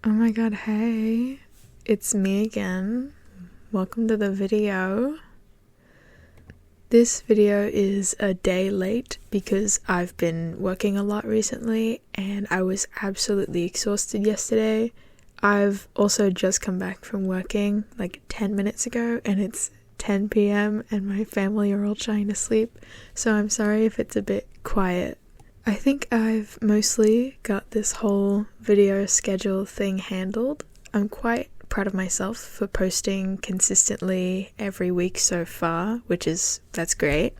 Oh my god, hey, it's me again. Welcome to the video. This video is a day late because I've been working a lot recently and I was absolutely exhausted yesterday. I've also just come back from working like 10 minutes ago and it's 10 p.m. and my family are all trying to sleep, so I'm sorry if it's a bit quiet. I think I've mostly got this whole video schedule thing handled. I'm quite proud of myself for posting consistently every week so far, that's great.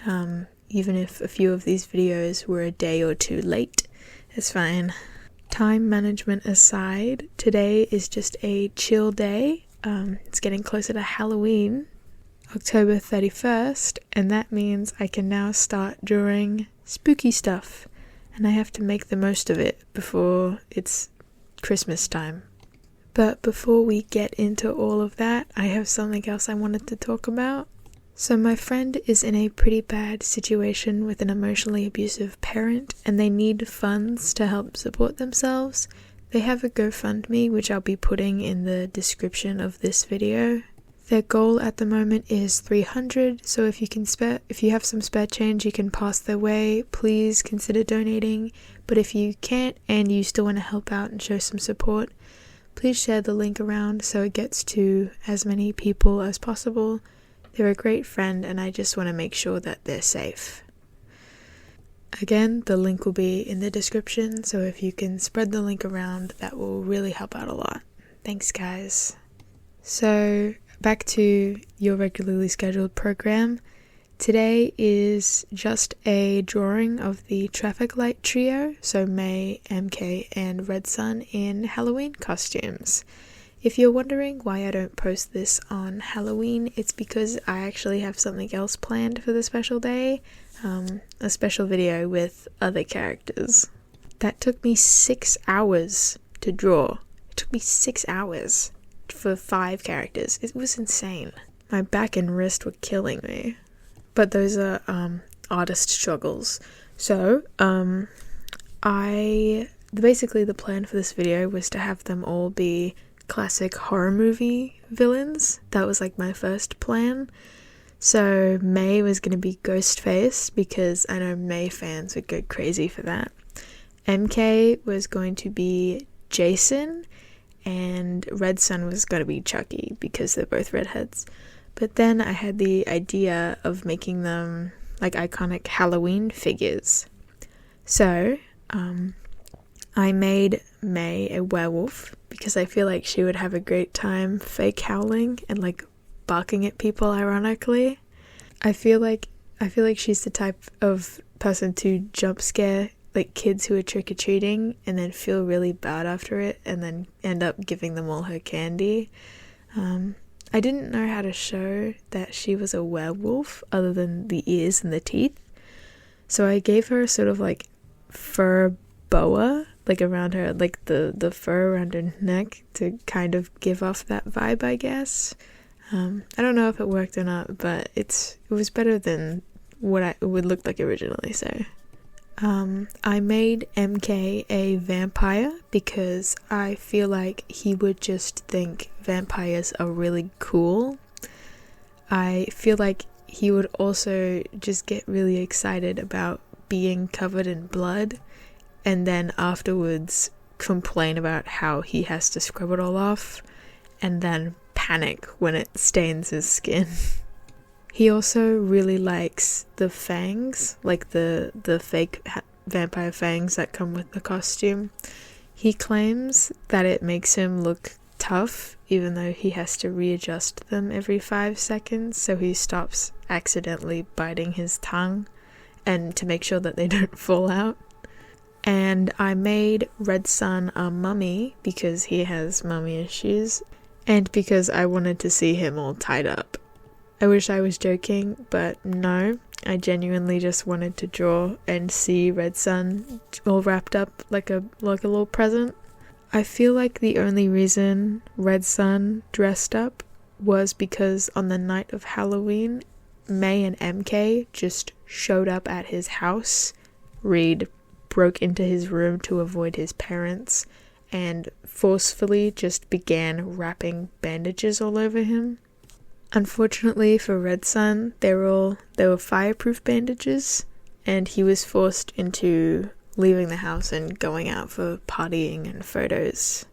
Even if a few of these videos were a day or two late, it's fine. Time management aside, today is just a chill day. It's getting closer to Halloween, October 31st, and that means I can now start drawing spooky stuff, and I have to make the most of it before it's Christmas time. But before we get into all of that, I have something else I wanted to talk about. So my friend is in a pretty bad situation with an emotionally abusive parent, and they need funds to help support themselves. They have a GoFundMe, which I'll be putting in the description of this video. Their goal at the moment is $300, so if you have some spare change you can pass their way, please consider donating. But if you can't and you still want to help out and show some support, please share the link around so it gets to as many people as possible. They're a great friend and I just want to make sure that they're safe. Again, the link will be in the description, so if you can spread the link around, that will really help out a lot. Thanks, guys. So, back to your regularly scheduled program. Today is just a drawing of the traffic light trio, so May, MK, and Red Sun in Halloween costumes. If you're wondering why I don't post this on Halloween, it's because I actually have something else planned for the special day, a special video with other characters. That took me 6 hours to draw. It took me 6 hours for 5 characters. It was insane. My back and wrist were killing me. But those are artist struggles. So, basically the plan for this video was to have them all be classic horror movie villains. That was like my first plan. So May was going to be Ghostface, because I know May fans would go crazy for that. MK was going to be Jason, and Red Sun was going to be Chucky, because they're both redheads. But then I had the idea of making them like iconic Halloween figures. So, I made May a werewolf, because I feel like she would have a great time fake howling and like barking at people ironically. I feel like she's the type of person to jump scare like kids who are trick-or-treating and then feel really bad after it and then end up giving them all her candy. I didn't know how to show that she was a werewolf other than the ears and the teeth, so I gave her sort of like fur boa like around her, like the fur around her neck to kind of give off that vibe, I guess. I don't know if it worked or not, but it was better than what it would look like originally, so I made MK a vampire because I feel like he would just think vampires are really cool. I feel like he would also just get really excited about being covered in blood and then afterwards complain about how he has to scrub it all off and then panic when it stains his skin. He also really likes the fangs, like the fake vampire fangs that come with the costume. He claims that it makes him look tough, even though he has to readjust them every 5 seconds, so he stops accidentally biting his tongue, and to make sure that they don't fall out. And I made Red Sun a mummy because he has mummy issues, and because I wanted to see him all tied up. I wish I was joking, but no, I genuinely just wanted to draw and see Red Sun all wrapped up like a little present. I feel like the only reason Red Sun dressed up was because on the night of Halloween, May and MK just showed up at his house. Reed broke into his room to avoid his parents and forcefully just began wrapping bandages all over him. Unfortunately for Red Sun, they were fireproof bandages, and he was forced into leaving the house and going out for partying and photos.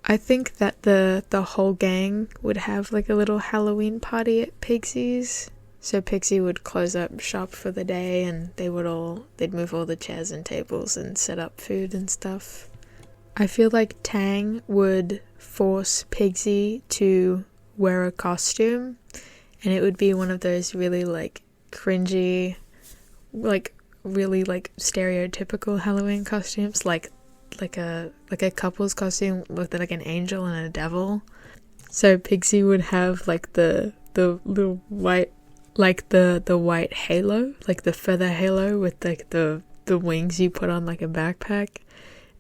I think that the whole gang would have like a little Halloween party at Pigsy's. So Pixie would close up shop for the day, and they'd move all the chairs and tables and set up food and stuff. I feel like Tang would force Pigsy to wear a costume, and it would be one of those really like cringy, like really like stereotypical Halloween costumes, like a couple's costume with like an angel and a devil. So Pigsy would have like the little white, like the white halo, like the feather halo with like the wings you put on like a backpack,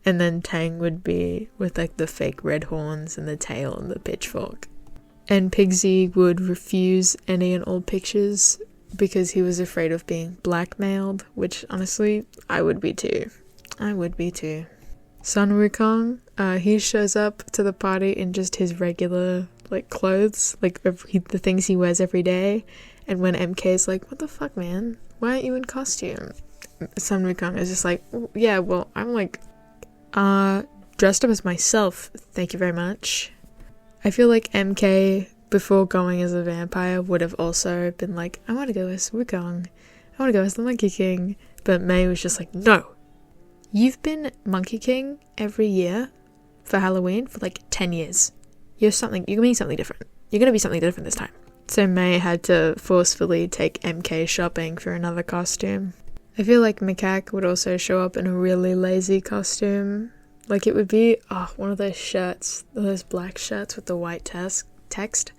and then Tang would be with like the fake red horns and the tail and the pitchfork. And Pigsy would refuse any and all pictures because he was afraid of being blackmailed, which honestly I would be too. Sun Wukong, he shows up to the party in just his regular like clothes, like the things he wears every day. And when MK is like, what the fuck, man? Why aren't you in costume? Sun Wukong is just like, yeah, well, I'm like, dressed up as myself, thank you very much. I feel like MK, before going as a vampire, would have also been like, I want to go as Wukong. I want to go as the Monkey King. But May was just like, no. You've been Monkey King every year for Halloween for like 10 years. You're going to be something different. You're going to be something different this time. So May had to forcefully take MK shopping for another costume. I feel like Macaque would also show up in a really lazy costume. Like it would be one of those shirts, those black shirts with the white text,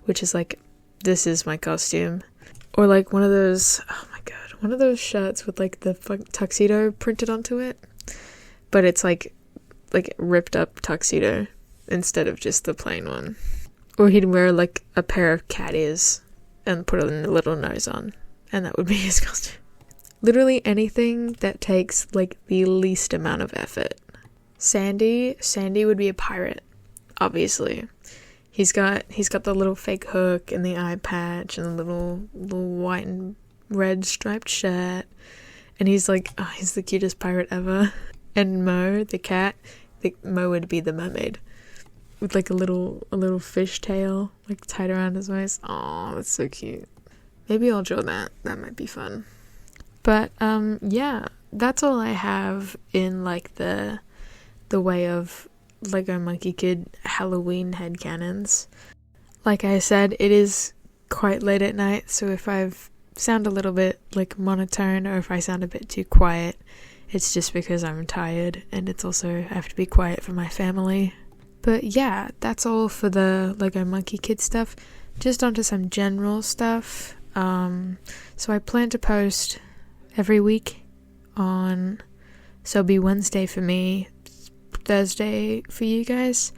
which is like, this is my costume. Or like one of those, one of those shirts with like the tuxedo printed onto it. But it's like ripped up tuxedo instead of just the plain one. Or he'd wear like a pair of cat ears and put a little nose on, and that would be his costume. Literally anything that takes like the least amount of effort. Sandy would be a pirate, obviously. He's got the little fake hook and the eye patch and the little white and red striped shirt, and he's like, he's the cutest pirate ever. And Mo, the cat, Mo would be the mermaid, with like a little fish tail like tied around his waist. Oh, that's so cute. Maybe I'll draw that. That might be fun. But yeah, that's all I have in like the way of Lego Monkey Kid Halloween headcanons. Like I said, it is quite late at night, so if I sound a little bit like monotone or if I sound a bit too quiet, it's just because I'm tired, and it's also I have to be quiet for my family. But yeah, that's all for the Lego Monkey Kid stuff. Just onto some general stuff. So I plan to post every week so it'll be Wednesday for me, Thursday for you guys.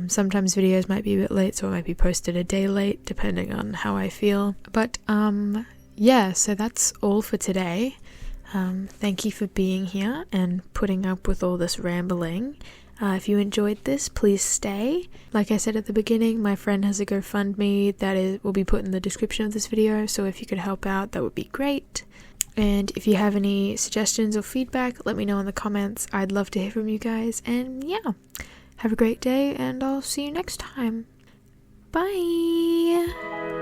Sometimes videos might be a bit late, so it might be posted a day late, depending on how I feel. But yeah, so that's all for today. Thank you for being here and putting up with all this rambling. If you enjoyed this, please stay. Like I said at the beginning, my friend has a GoFundMe that will be put in the description of this video, so if you could help out, that would be great. And if you have any suggestions or feedback, let me know in the comments. I'd love to hear from you guys. And yeah, have a great day, and I'll see you next time. Bye!